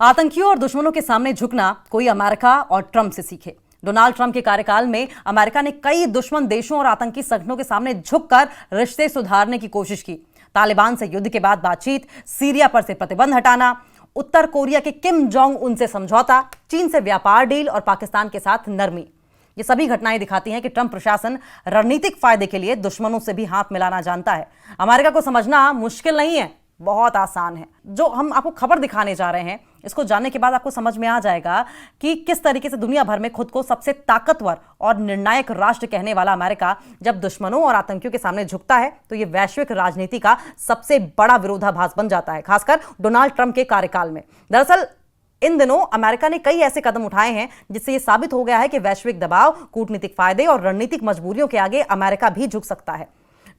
आतंकियों और दुश्मनों के सामने झुकना कोई अमेरिका और ट्रंप से सीखे। डोनाल्ड ट्रंप के कार्यकाल में अमेरिका ने कई दुश्मन देशों और आतंकी संगठनों के सामने झुककर रिश्ते सुधारने की कोशिश की। तालिबान से युद्ध के बाद बातचीत, सीरिया पर से प्रतिबंध हटाना, उत्तर कोरिया के किम जोंग उन से समझौता, चीन से व्यापार डील और पाकिस्तान के साथ नरमी। ये सभी घटनाएं दिखाती हैं कि ट्रंप प्रशासन रणनीतिक फायदे के लिए दुश्मनों से भी हाथ मिलाना जानता है। अमेरिका को समझना मुश्किल नहीं है, बहुत आसान है। जो हम आपको खबर दिखाने जा रहे हैं, इसको जानने के बाद आपको समझ में आ जाएगा कि किस तरीके से दुनिया भर में खुद को सबसे ताकतवर और निर्णायक राष्ट्र कहने वाला अमेरिका जब दुश्मनों और आतंकियों के सामने झुकता है तो यह वैश्विक राजनीति का सबसे बड़ा विरोधाभास बन जाता है, खासकर डोनाल्ड ट्रंप के कार्यकाल में। दरअसल इन दिनों अमेरिका ने कई ऐसे कदम उठाए हैं जिससे यह साबित हो गया है कि वैश्विक दबाव, कूटनीतिक फायदे और रणनीतिक मजबूरियों के आगे अमेरिका भी झुक सकता है।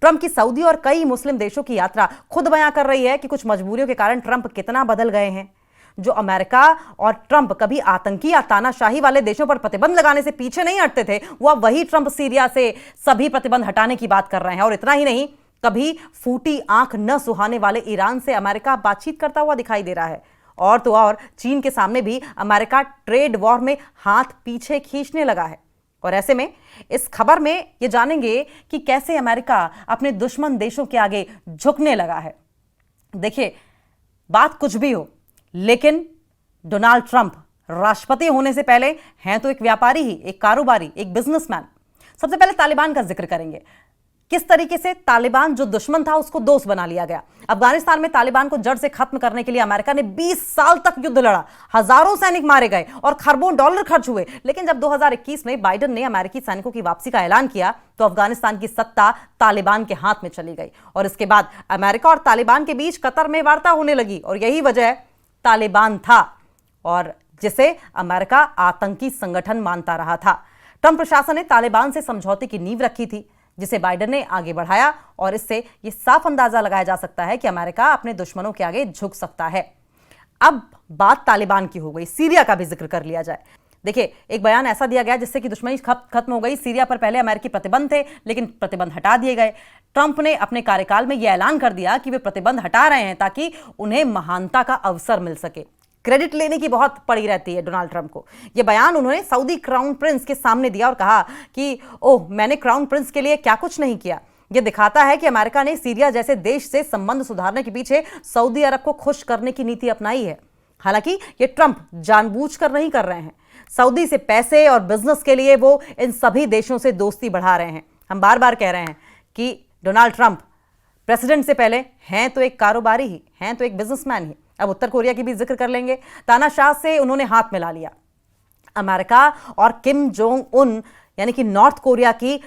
ट्रंप की सऊदी और कई मुस्लिम देशों की यात्रा खुद बयां कर रही है कि कुछ मजबूरियों के कारण ट्रंप कितना बदल गए हैं। जो अमेरिका और ट्रंप कभी आतंकी या तानाशाही वाले देशों पर प्रतिबंध लगाने से पीछे नहीं हटते थे, वो अब वही ट्रंप सीरिया से सभी प्रतिबंध हटाने की बात कर रहे हैं। और इतना ही नहीं, कभी फूटी आंख न सुहाने वाले ईरान से अमेरिका बातचीत करता हुआ दिखाई दे रहा है। और तो और चीन के सामने भी अमेरिका ट्रेड वॉर में हाथ पीछे खींचने लगा है। और ऐसे में इस खबर में ये जानेंगे कि कैसे अमेरिका अपने दुश्मन देशों के आगे झुकने लगा है। देखिए, बात कुछ भी हो, लेकिन डोनाल्ड ट्रंप राष्ट्रपति होने से पहले हैं तो एक व्यापारी ही, एक कारोबारी, एक बिजनेसमैन। सबसे पहले तालिबान का जिक्र करेंगे। किस तरीके से तालिबान जो दुश्मन था उसको दोस्त बना लिया गया। अफगानिस्तान में तालिबान को जड़ से खत्म करने के लिए अमेरिका ने 20 साल तक युद्ध लड़ा, हजारों सैनिक मारे गए और खरबों डॉलर खर्च हुए। लेकिन जब 2021 में बाइडेन ने अमेरिकी सैनिकों की वापसी का ऐलान किया तो अफगानिस्तान की सत्ता तालिबान के हाथ में चली गई। और इसके बाद अमेरिका और तालिबान के बीच कतर में वार्ता होने लगी और यही वजह तालिबान था और जिसे अमेरिका आतंकी संगठन मानता रहा था। ट्रंप प्रशासन ने तालिबान से समझौते की नींव रखी थी, जिसे बाइडेन ने आगे बढ़ाया और इससे यह साफ अंदाजा लगाया जा सकता है कि अमेरिका अपने दुश्मनों के आगे झुक सकता है। अब बात तालिबान की हो गई, सीरिया का भी जिक्र कर लिया जाए। देखिए, एक बयान ऐसा दिया गया जिससे कि दुश्मनी खत्म हो गई। सीरिया पर पहले अमेरिकी प्रतिबंध थे, लेकिन प्रतिबंध हटा दिए गए। ट्रंप ने अपने कार्यकाल में यह ऐलान कर दिया कि वे प्रतिबंध हटा रहे हैं ताकि उन्हें महानता का अवसर मिल सके। क्रेडिट लेने की बहुत पड़ी रहती है डोनाल्ड ट्रंप को। यह बयान उन्होंने सऊदी क्राउन प्रिंस के सामने दिया और कहा कि ओह, मैंने क्राउन प्रिंस के लिए क्या कुछ नहीं किया। यह दिखाता है कि अमेरिका ने सीरिया जैसे देश से संबंध सुधारने के पीछे सऊदी अरब को खुश करने की नीति अपनाई है। हालांकि यह ट्रंप जानबूझकर नहीं कर रहे हैं। सऊदी से पैसे और बिजनेस के लिए वो इन सभी देशों से दोस्ती बढ़ा रहे हैं। हम बार बार कह रहे हैं कि डोनाल्ड ट्रंप प्रेसिडेंट से पहले हैं तो एक कारोबारी ही, हैं तो एक बिजनेसमैन ही। अब उत्तर कोरिया की भी जिक्र कर लेंगे। तानाशाह से उन्होंने हाथ मिला लिया। अमेरिका और किम जोंग उन यानी कि नॉर्थ कोरिया की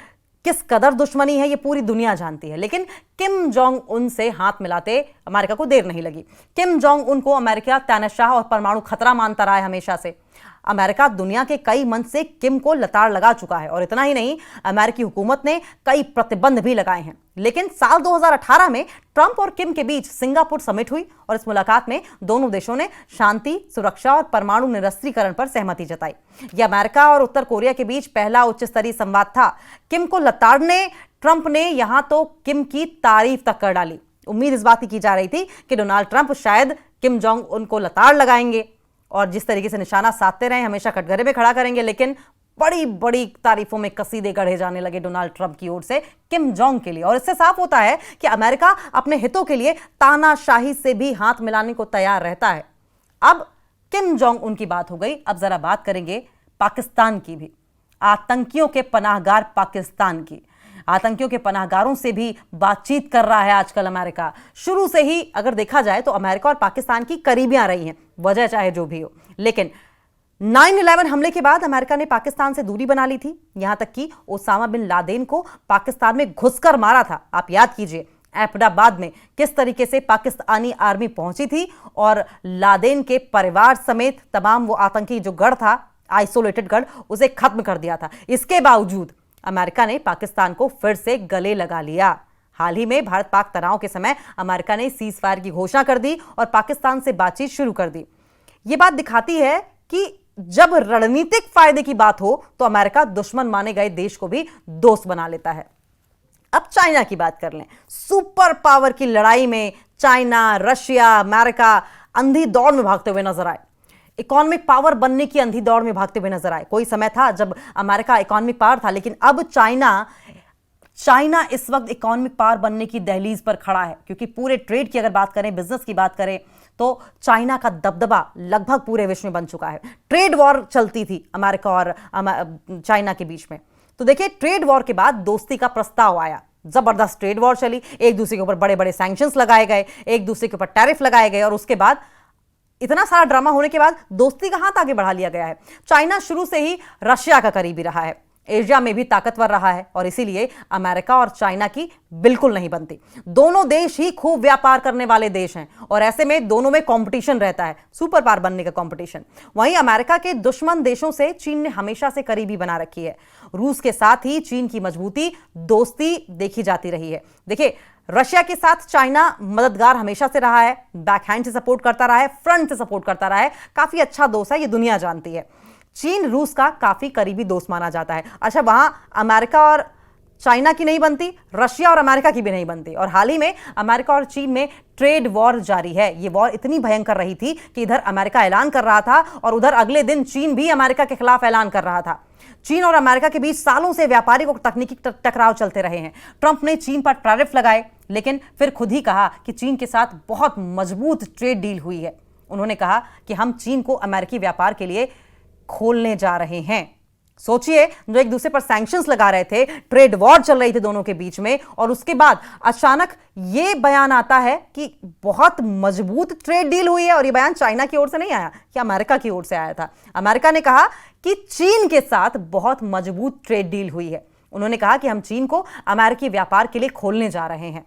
किस कदर दुश्मनी है ये पूरी दुनिया जानती है, लेकिन किम जोंग उन से हाथ मिलाते अमेरिका को देर नहीं लगी। किम जोंग उन को अमेरिका तानाशाह और परमाणु खतरा मानता रहा है हमेशा से। अमेरिका दुनिया के कई मंच से किम को लताड़ लगा चुका है और इतना ही नहीं, अमेरिकी हुकूमत ने कई प्रतिबंध भी लगाए हैं। लेकिन साल 2018 में ट्रंप और किम के बीच सिंगापुर समिट हुई और इस मुलाकात में दोनों देशों ने शांति, सुरक्षा और परमाणु निरस्त्रीकरण पर सहमति जताई। यह अमेरिका और उत्तर कोरिया के बीच पहला उच्च स्तरीय संवाद था। किम को लताड़ने ट्रंप ने यहां तो किम की तारीफ तक कर डाली। उम्मीद इस बात की जा रही थी कि डोनाल्ड ट्रंप शायद किम जोंग उनको लताड़ लगाएंगे और जिस तरीके से निशाना साधते रहे हमेशा कटघरे में खड़ा करेंगे। लेकिन बड़ी बड़ी तारीफों में कसीदे गढ़े जाने लगे डोनाल्ड ट्रंप की ओर से किम जोंग के लिए। और इससे साफ होता है कि अमेरिका अपने हितों के लिए तानाशाही से भी हाथ मिलाने को तैयार रहता है। अब किम जोंग उनकी बात हो गई, अब जरा बात करेंगे पाकिस्तान की भी। आतंकियों के पनाहगार पाकिस्तान की। आतंकियों के पनाहगारों से भी बातचीत कर रहा है आजकल अमेरिका। शुरू से ही अगर देखा जाए तो अमेरिका और पाकिस्तान की करीबियां रही हैं, वजह चाहे जो भी हो। लेकिन 9/11 हमले के बाद अमेरिका ने पाकिस्तान से दूरी बना ली थी, यहां तक कि ओसामा बिन लादेन को पाकिस्तान में घुसकर मारा था। आप याद कीजिए एबटाबाद में किस तरीके से पाकिस्तानी आर्मी पहुंची थी और लादेन के परिवार समेत तमाम वो आतंकी जो गढ़ था, आइसोलेटेड गढ़, उसे खत्म कर दिया था। इसके बावजूद अमेरिका ने पाकिस्तान को फिर से गले लगा लिया। हाल ही में भारत पाक तनाव के समय अमेरिका ने सीज फायर की घोषणा कर दी और पाकिस्तान से बातचीत शुरू कर दी। यह बात दिखाती है कि जब रणनीतिक फायदे की बात हो तो अमेरिका दुश्मन माने गए देश को भी दोस्त बना लेता है। अब चाइना की बात कर लें। सुपर पावर की लड़ाई में चाइना, रशिया, अमेरिका अंधी दौड़ में भागते हुए नजर आए। इकोनॉमिक पावर बनने की अंधी दौड़ में भागते हुए नजर आए। कोई समय था जब अमेरिका इकोनॉमिक पावर था, लेकिन अब चाइना इस वक्त इकोनॉमिक पावर बनने की दहलीज पर खड़ा है, क्योंकि पूरे ट्रेड की अगर बात करें, बिजनेस की बात करें, तो चाइना का दबदबा लगभग पूरे विश्व में बन चुका है। ट्रेड वॉर चलती थी अमेरिका और चाइना के बीच में, तो देखिए ट्रेड वॉर के बाद दोस्ती का प्रस्ताव आया, जबरदस्त ट्रेड वॉर चली, एक दूसरे के ऊपर बड़े बड़े सैंक्शंस लगाए गए, एक दूसरे के ऊपर टैरिफ लगाए गए, और उसके बाद इतना सारा ड्रामा होने के बाद दोस्ती का हाथ आगे बढ़ा लिया गया है। चाइना शुरू से ही रशिया का करीबी रहा है, एशिया में भी ताकतवर रहा है, और इसीलिए अमेरिका और चाइना की बिल्कुल नहीं बनती। दोनों देश ही खूब व्यापार करने वाले देश हैं, और ऐसे में दोनों में कंपटीशन रहता है, सुपर पावर बनने का कंपटीशन। वहीं अमेरिका के दुश्मन देशों से चीन ने हमेशा से करीबी बना रखी है। रूस के साथ ही चीन की मजबूती दोस्ती देखी जाती रही है। देखिए, रशिया के साथ चाइना मददगार हमेशा से रहा है, बैकहैंड से सपोर्ट करता रहा है, फ्रंट से सपोर्ट करता रहा है, काफी अच्छा दोस्त है, ये दुनिया जानती है। चीन रूस का काफी करीबी दोस्त माना जाता है। अच्छा, वहां अमेरिका और चाइना की नहीं बनती, रशिया और अमेरिका की भी नहीं बनती, और हाल ही में अमेरिका और चीन में ट्रेड वॉर जारी है। यह वॉर इतनी भयंकर रही थी कि इधर अमेरिका ऐलान कर रहा था और उधर अगले दिन चीन भी अमेरिका के खिलाफ ऐलान कर रहा था। चीन और अमेरिका के बीच सालों से व्यापारिक और तकनीकी टकराव चलते रहे हैं। ट्रंप ने चीन पर टैरिफ लगाए, लेकिन फिर खुद ही कहा कि चीन के साथ बहुत मजबूत ट्रेड डील हुई है। उन्होंने कहा कि हम चीन को अमेरिकी व्यापार के लिए खोलने जा रहे हैं। सोचिए, जो एक दूसरे पर सैंक्शंस लगा रहे थे, ट्रेड वॉर चल रही थी दोनों के बीच में, और उसके बाद अचानक यह बयान आता है कि बहुत मजबूत ट्रेड डील हुई है। और यह बयान चाइना की ओर से नहीं आया, कि अमेरिका की ओर से आया था। अमेरिका ने कहा कि चीन के साथ बहुत मजबूत ट्रेड डील हुई है। उन्होंने कहा कि हम चीन को अमेरिकी व्यापार के लिए खोलने जा रहे हैं।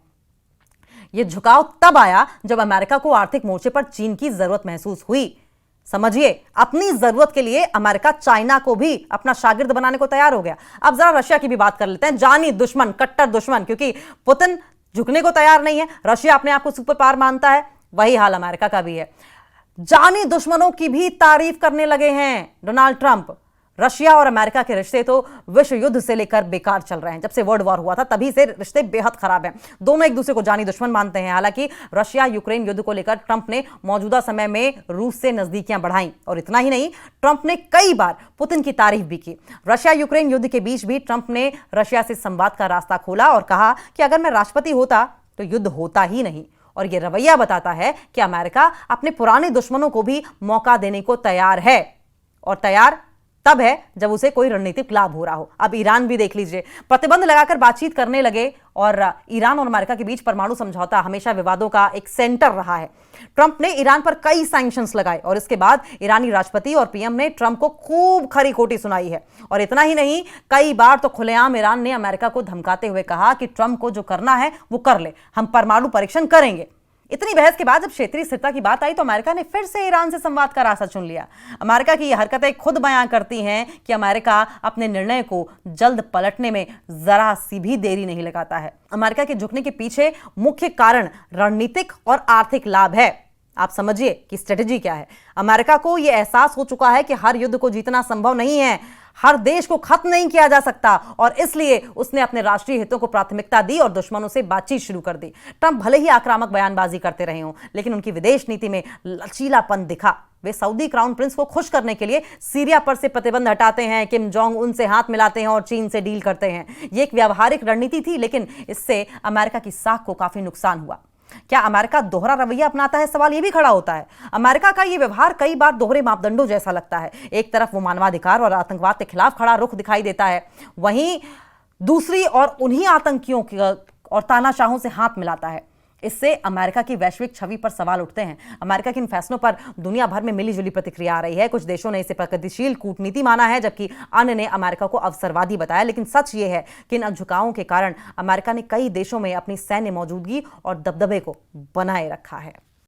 यह झुकाव तब आया जब अमेरिका को आर्थिक मोर्चे पर चीन की जरूरत महसूस हुई। समझिए, अपनी जरूरत के लिए अमेरिका चाइना को भी अपना शागिर्द बनाने को तैयार हो गया। अब जरा रशिया की भी बात कर लेते हैं, जानी दुश्मन, कट्टर दुश्मन, क्योंकि पुतिन झुकने को तैयार नहीं है, रशिया अपने आप को सुपर पावर मानता है, वही हाल अमेरिका का भी है। जानी दुश्मनों की भी तारीफ करने लगे हैं डोनाल्ड ट्रंप। रशिया और अमेरिका के रिश्ते तो विश्व युद्ध से लेकर बेकार चल रहे हैं। जब से वर्ल्ड वॉर हुआ था तभी से रिश्ते बेहद खराब हैं। दोनों एक दूसरे को जानी दुश्मन मानते हैं। हालांकि रशिया यूक्रेन युद्ध को लेकर ट्रंप ने मौजूदा समय में रूस से नजदीकियां बढ़ाई, और इतना ही नहीं, ट्रंप ने कई बार पुतिन की तारीफ भी की। रशिया यूक्रेन युद्ध के बीच भी ट्रंप ने रशिया से संवाद का रास्ता खोला और कहा कि अगर मैं राष्ट्रपति होता तो युद्ध होता ही नहीं। और यह रवैया बताता है कि अमेरिका अपने पुराने दुश्मनों को भी मौका देने को तैयार है, और तैयार तब है जब उसे कोई रणनीतिक लाभ हो रहा हो। अब ईरान भी देख लीजिए, प्रतिबंध लगाकर बातचीत करने लगे, और ईरान और अमेरिका के बीच परमाणु समझौता हमेशा विवादों का एक सेंटर रहा है। ट्रंप ने ईरान पर कई सैंक्शंस लगाए, और इसके बाद ईरानी राष्ट्रपति और पीएम ने ट्रंप को खूब खरी खोटी सुनाई है। और इतना ही नहीं, कई बार तो खुलेआम ईरान ने अमेरिका को धमकाते हुए कहा कि ट्रंप को जो करना है वो कर ले, हम परमाणु परीक्षण करेंगे। इतनी बहस के बाद जब क्षेत्रीय स्थिरता की बात आई तो अमेरिका ने फिर से ईरान से संवाद का रास्ता चुन लिया। अमेरिका की ये हरकतें खुद बयां करती हैं कि अमेरिका अपने निर्णय को जल्द पलटने में जरा सी भी देरी नहीं लगाता है। अमेरिका के झुकने के पीछे मुख्य कारण रणनीतिक और आर्थिक लाभ है। आप समझिए कि स्ट्रेटेजी क्या है। अमेरिका को यह एहसास हो चुका है कि हर युद्ध को जीतना संभव नहीं है, हर देश को खत्म नहीं किया जा सकता, और इसलिए उसने अपने राष्ट्रीय हितों को प्राथमिकता दी और दुश्मनों से बातचीत शुरू कर दी। ट्रंप भले ही आक्रामक बयानबाजी करते रहे हों, लेकिन उनकी विदेश नीति में लचीलापन दिखा। वे सऊदी क्राउन प्रिंस को खुश करने के लिए सीरिया पर से प्रतिबंध हटाते हैं, किम जोंग उन से हाथ मिलाते हैं और चीन से डील करते हैं। यह एक व्यावहारिक रणनीति थी, लेकिन इससे अमेरिका की साख को काफी नुकसान हुआ। क्या अमेरिका दोहरा रवैया अपनाता है, सवाल यह भी खड़ा होता है। अमेरिका का यह व्यवहार कई बार दोहरे मापदंडों जैसा लगता है। एक तरफ वो मानवाधिकार और आतंकवाद के खिलाफ खड़ा रुख दिखाई देता है, वहीं दूसरी ओर उन्हीं आतंकियों और तानाशाहों से हाथ मिलाता है। इससे अमेरिका की वैश्विक छवि पर सवाल उठते हैं। अमेरिका के इन फैसलों पर दुनिया भर में मिलीजुली प्रतिक्रिया आ रही है। कुछ देशों ने इसे प्रगतिशील कूटनीति माना है, जबकि अन्य ने अमेरिका को अवसरवादी बताया। लेकिन सच ये है कि इन झुकावों के कारण अमेरिका ने कई देशों में अपनी सैन्य मौजूदगी और दबदबे को बनाए रखा है।